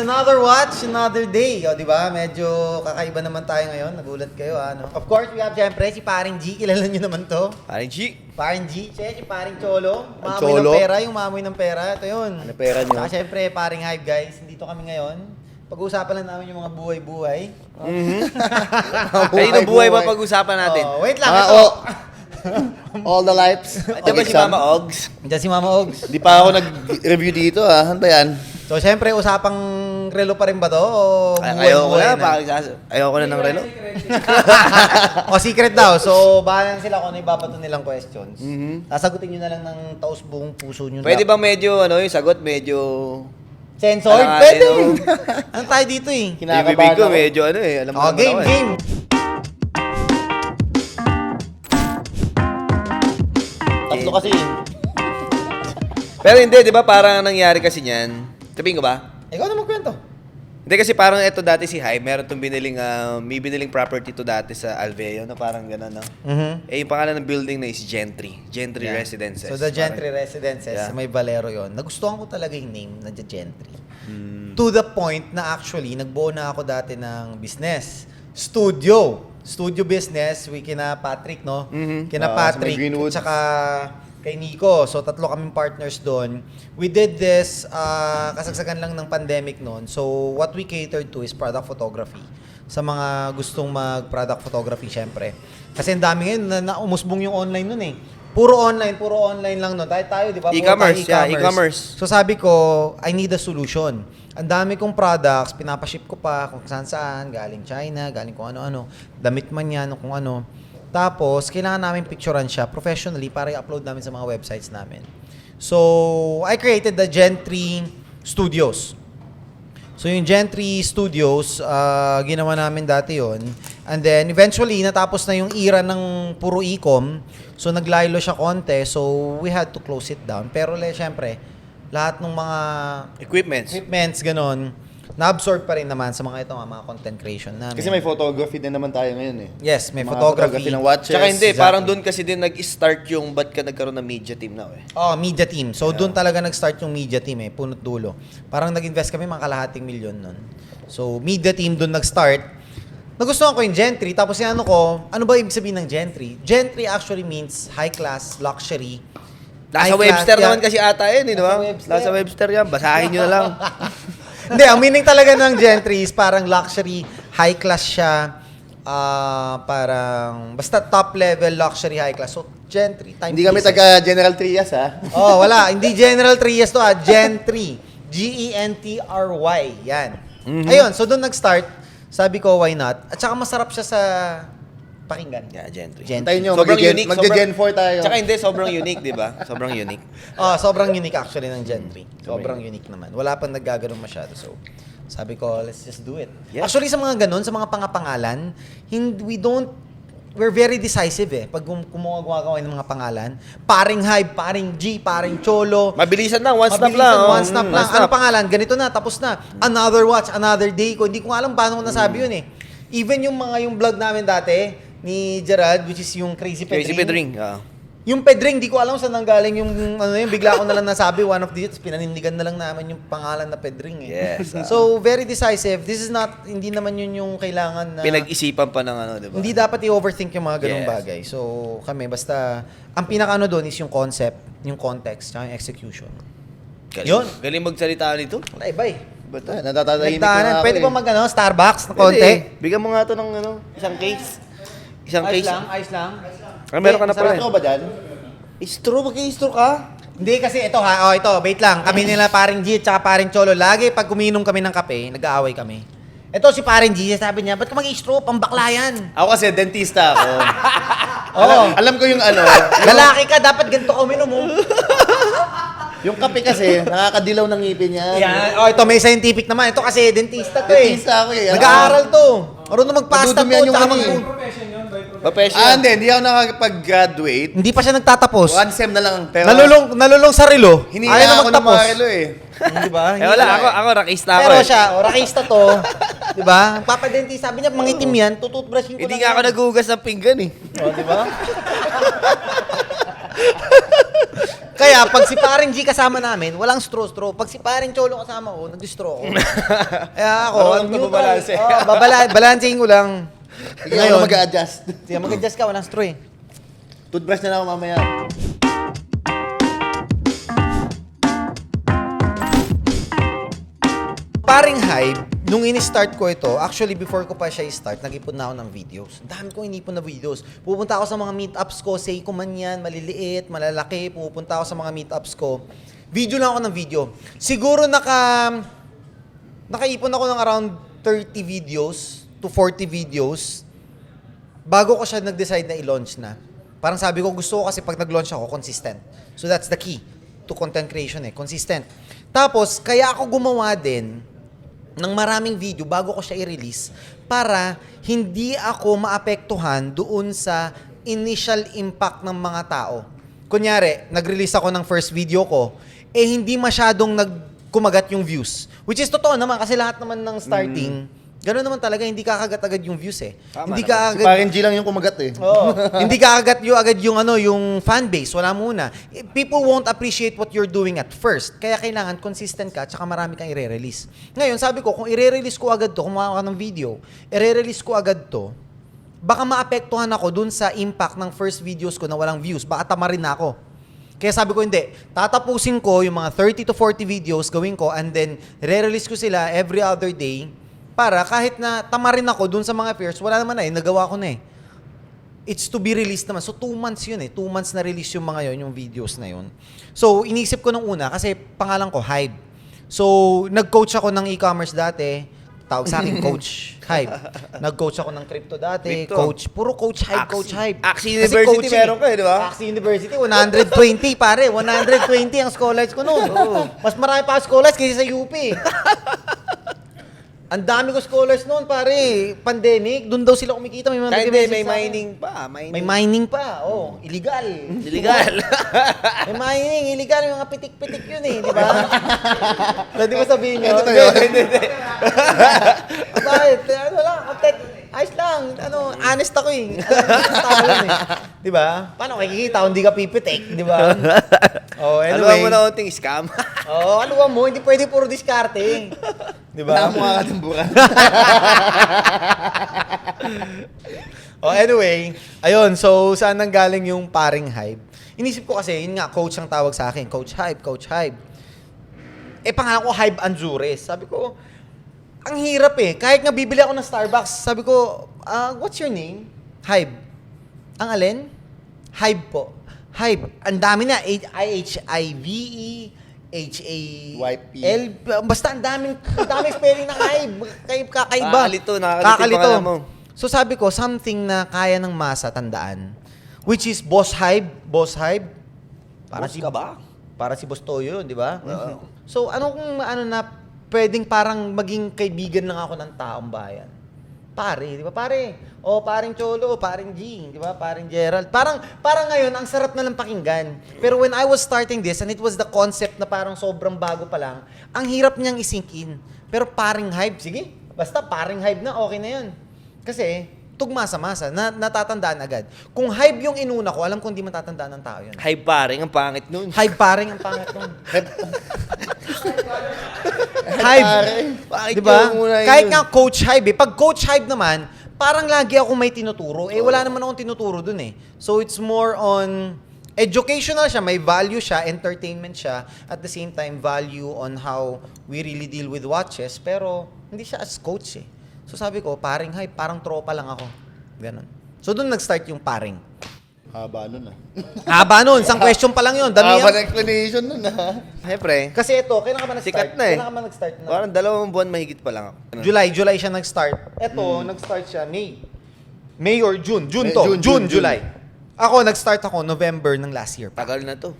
another watch, another day. O, di ba? Medyo kakaiba naman tayo ngayon. Nagulat kayo, ano? Of course, we have siyempre si Paring G. Kilala nyo naman to. Paring G. Paring G. Si Paring Cholo. Maamoy Cholo? ng pera, yung maamoy ng pera. Ito yun. Ano pera nyo? Saka siyempre, Paring Hive, guys. Dito kami ngayon. Pag-uusapan lang namin yung mga buhay-buhay. Kayo na buhay ba pag-usapan natin? Oh, wait lang. Ito. All the lights. Ito ba si Mama Ogs? Diyan si Mama Ogs. Di pa ako nag-review dito Ano ba yan? So, siyempre, usapang relo pa rin ba to? O Ayoko buhay-buhay na. Ayoko na ng relo. O, secret daw. So, bahala sila kung ano ibabato nilang questions. Sasagutin nyo na lang ng taos buong puso nyo. Pwede bang medyo, yung sagot medyo... Censored? Ano, Pwede. ano? Ano tayo dito eh? Bibig ko medyo alam mo O, naman game, ako game. Tatlo kasi Pero hindi, di ba parang nangyari kasi niyan. Sabihin ko ba? Ikaw na magkwento. Hindi kasi parang ito dati si Hype, meron itong may biniling property to dati sa Alveo na parang gano'n, no? Eh, yung pangalan ng building na is Gentry. Gentry Yeah. Residences. So, the Gentry Residences, Yeah. may Valero yon. Nagustuhan ko talaga yung name na The Gentry. To the point na actually, nagbuo na ako dati ng business. Studio business, kina Patrick, no? Kina Patrick, sa Greenwood. tsaka kay Nico. So, tatlo kaming partners doon. We did this, kasagsagan lang ng pandemic noon. So, what we catered to is product photography. Sa mga gustong mag-product photography, syempre. Kasi ang dami ngayon, na umusbong yung online noon eh. Puro online lang noon. Tayo, di ba? Puro E-commerce, tayo yeah, e-commerce. So, sabi ko, I need a solution. Ang dami kong products, pinapaship ko pa kung saan, galing China, galing kung ano-ano, damit man yan o kung ano. Tapos, kailangan namin picturean siya professionally para i-upload namin sa mga websites namin. So, I created the Gentry Studios. So, yung Gentry Studios, ginawa namin dati yon. And then, eventually, natapos na yung era ng puro e-com. So, naglaylo siya konti. So, we had to close it down. Pero, syempre, lahat ng mga equipments, ganon, na-absorb pa rin naman sa mga mga content creation namin. Kasi may photography din naman tayo ngayon eh. Yes, may Mga photography. ng watches. Tsaka hindi, Exactly. parang doon kasi din nag-start yung ba't ka nagkaroon ng media team now eh. Oh, media team. So, doon talaga nag-start yung media team eh, punot dulo. Parang nag-invest kami mga kalahating milyon nun. So, media team doon nag-start. Nagustuhan ko yung Gentry, tapos ano ba ibig sabihin ng Gentry? Gentry actually means high class, luxury. Nasa high Webster class, naman kasi ata yun, di ba? Nasa Webster. Nasa Webster yan, basahin nyo na lang. Hindi, ang meaning talaga ng Gentry is parang luxury, high class siya, parang, basta top level, luxury, high class. So, Gentry, time Hindi kami taga General Trias Oh, wala. Hindi General Trias to Gentry. Gentry. Yan. Ayun, so doon nag-start. Sabi ko, why not? At saka masarap siya sa pakinggan. Yeah, Gentry. Gentry. Tayo nyo, Sobrang unique. magge-Gen 4 tayo. Tsaka hindi, sobrang unique, di ba? Sobrang unique. Oh, sobrang unique actually ng Gentry. Sobrang unique naman. Wala pang naggaganon masyado. So, sabi ko, let's just do it. Yeah. Actually, sa mga ganon, sa mga pangapangalan, we're very decisive eh. Pag gumagawa ng mga pangalan, Paring Hive, Paring G, Paring Cholo. Mabilisan lang, one stop Mabilisan, lang. oh. one stop lang. Ano pangalan? Ganito na, tapos na. Another watch, another day ko. Hindi ko alam paano ko nasabi yun eh. Even yung vlog namin dati, ni Gerald, which is yung Crazy Pedring. Crazy Pedring. Yung Pedring, di ko alam saan nanggaling bigla ko na lang nasabi, one of these, pinanindigan na lang namin yung pangalan na Pedring eh. Yes. So, very decisive. This is not, hindi naman yun yung kailangan na... Pinag-isipan pa ng di ba? Hindi dapat i-overthink yung mga ganung Yes. bagay. So, kami, basta, ang pinaka doon is yung concept, yung context, tsaka yung execution. Galing. Yun. Galing magsalita nito. Wala, iba eh. Ba't natatahimik Nagdaanan. na ako Pwede eh. ba Starbucks na konti? Pwede. Bigyan mo nga to ng isang case. Isang case. ayos lang. Meron ka na pala. Sarap ko ba dyan? Istro, mag-i-istro ka? Hindi kasi ito ito, wait lang. Kami nila Paring G at Paring Cholo, lagi pag kuminom kami ng kape, nag-aaway kami. Ito si Paring G, sabi niya, ba't ka mag-i-stroke? Pambakla yan. Ako kasi dentista ako. Oo. Alam ko yung Lalaki ka, dapat ganito ka uminom mo. yung kape kasi, nakakadilaw ng ngipin niya. Yan. Oh, ito may scientific naman. Ito kasi dentista to eh. Dentista ako eh. Nag-aaral to. Marunong magpasta to. Nadudumihan yung tsaka ano eh. Professional. Hindi ako nakakapag-graduate. Hindi pa siya nagtatapos. One sem na lang. Pero Nalulong sa relo. hinila Ayaw na ako ng magtapos. Marilo eh. Di ba? Wala, ako rakista ako Pero eh. siya, rakista to. Di ba? Ang papadentista, sabi niya, mangitim yan, tututbrushin ko Hindi lang nga ako yan. naghugas ng pinggan eh. Oh, di ba? Kaya pag si paring G kasama namin, walang straw. Pag si paring Cholo kasama ko, nag-straw ako. Kaya ako, Marunong ka babalanse. babalansehin ko lang. Sige, ako mag-a-adjust. Sige, mag-adjust ka, walang straw eh. Toothbrush na lang ako mamaya. Paring Hype, nung ini-start ko ito, actually before ko pa siya i-start, nag-ipon na ako ng videos. Ang dami ko inipon na videos. Pupunta ako sa mga meetups ko, Seiko man yan, maliliit, malalaki, pupunta ako sa mga meetups ko. Video lang ako ng video. Siguro nakaipon ako ng around 30 videos to 40 videos bago ko siya nag-decide na i-launch na. Parang sabi ko, gusto ko kasi pag nag-launch ako, consistent. So that's the key to content creation consistent. Tapos, kaya ako gumawa din ng maraming video bago ko siya i-release para hindi ako maapektuhan doon sa initial impact ng mga tao. Kunyari, nag-release ako ng first video ko, hindi masyadong nagkumagat yung views. Which is totoo naman kasi lahat naman ng starting, gano'n naman talaga, hindi kakagat agad yung views Tama hindi naman. Si Parin G lang yung kumagat eh. Oo. Hindi kakagat yung agad yung fan base. Wala muna. People won't appreciate what you're doing at first. Kaya kailangan consistent ka tsaka marami kang i-release. Ngayon, sabi ko, kung i-release ko agad to, kumuha ka ng video, i-release ko agad to, baka maapektuhan ako dun sa impact ng first videos ko na walang views. Baka tamarin na ako. Kaya sabi ko, hindi. Tatapusin ko yung mga 30 to 40 videos, gawin ko, and then i-release ko sila every other day para kahit na tamarin ako dun sa mga fears, wala naman nagawa ko na It's to be released naman. So, 2 months yun 2 months na release yung mga yun, yung videos na yun. So, inisip ko nung una, kasi pangalan ko, Hype. So, nag-coach ako ng e-commerce dati. Tawag sa akin, Coach Hype. Nag-coach ako ng crypto dati. Crypto. Coach. Puro Coach Hype, Axie. Coach Hype. Axie Kasi University coaching meron ka di ba? Axie University, 120 pare. 120 ang scholars ko noon. Mas marami pa scholars kaysa sa UP. Ang dami ko scholars noon, pare. Pandemic, doon daw sila kumikita. May mga Kahit nag-message may sa akin. mining pa. May mining pa. Oh, illegal. Illegal. May mining, illegal. Yung mga pitik-pitik yun di ba? Pwede mo sabihin yun? Ito yun. Bakit? Ano lang, ayos lang. Honest ako honest ako yun Di ba? Paano kikita kung hindi ka pipitik? Di ba? Oh, Alam mo anyway. na unting scam. Oh, aluwa mo, hindi pwede puro diskarte. Di ba? Wala mo nga katimburan. Oh, anyway, ayun, so saan nanggaling yung paring Hype? Inisip ko kasi, yun nga, coach ang tawag sa akin. Coach Hype, Coach Hype. Pangalan ko Hype Anzures. Sabi ko, ang hirap Kahit nga bibili ako ng Starbucks, sabi ko, what's your name? Hype. Ang alin? Hype po. Hype. Ang dami na. I-H-I-V-E, H-A-L. Basta ang daming spelling ng Hype. Kakaiba. Nakakalito mo. So sabi ko, something na kaya ng masa tandaan. Which is Boss Hype. Boss Hype. Boss ka ba? Para si Boss Toyo yun, di ba? So ano kung na pwedeng parang maging kaibigan lang ako ng taong bayan? Pare, di ba pare? O paring Cholo, paring G, di ba? Paring Gerald. Parang ngayon, ang sarap na lang pakinggan. Pero when I was starting this, and it was the concept na parang sobrang bago pa lang, ang hirap niyang isink in. Pero paring Hype, sige, basta paring Hype na, okay na yun. Kasi, tugma sa masa, natatandaan agad. Kung Hype yung inuna ko, alam ko hindi matatandaan ng tao yun. Hype paring, ang pangit nun. Hype paring ang pangit nun. Hype. Bakit Diba? yung muna Kahit yun? nga Coach Hype Pag Coach Hype naman, parang lagi ako may tinuturo. Wala naman akong tinuturo dun So it's more on educational siya, may value siya, entertainment siya, at the same time value on how we really deal with watches, pero hindi siya as coach So sabi ko, paring Hype, parang tropa lang ako. Ganon. So doon nag-start yung paring. Haba nun Haba nun, isang question pa lang yun. Dami Haba yan. na explanation nun Siyempre. Kasi ito, kailan ka ba nag-start? Sikat na Kailan ka ba nag-start na? Parang 2 buwan mahigit pa lang ako. July siya nag-start. Ito, nag-start siya May or June. June to. June, June, June. July. Ako, nag-start ako November ng last year pa. Tagal na to.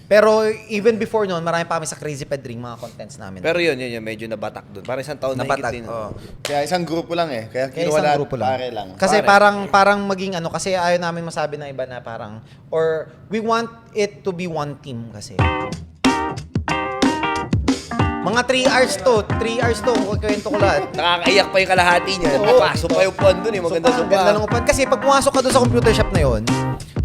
Pero even before noon, marami pa kami sa Crazy Pedring mga contents namin. Pero yun, medyo nabatak doon. Parang 1 taon na higit nabatag. din. Oo. Kaya isang grupo lang Kaya Kaya kinuha isang lahat grupo lang. pare lang. Kasi Pare. parang maging kasi ayaw namin masabi na iba na parang, or we want it to be one team kasi. Mga 3 hours to. 3 hours to. Kwento ko lahat. Nakakaiyak pa yung kalahati niya. Oo. Papasok pa yung pond doon Maganda so, sa ganda ng upuan. Kasi pag pumasok ka doon sa computer shop na yon,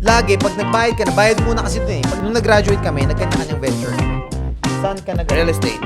lagi, pag nagbayad ka na, bayad muna kasi doon eh. Pag nung nag-graduate kami, nagkanya-kanyang venture. Saan ka nag- Real estate.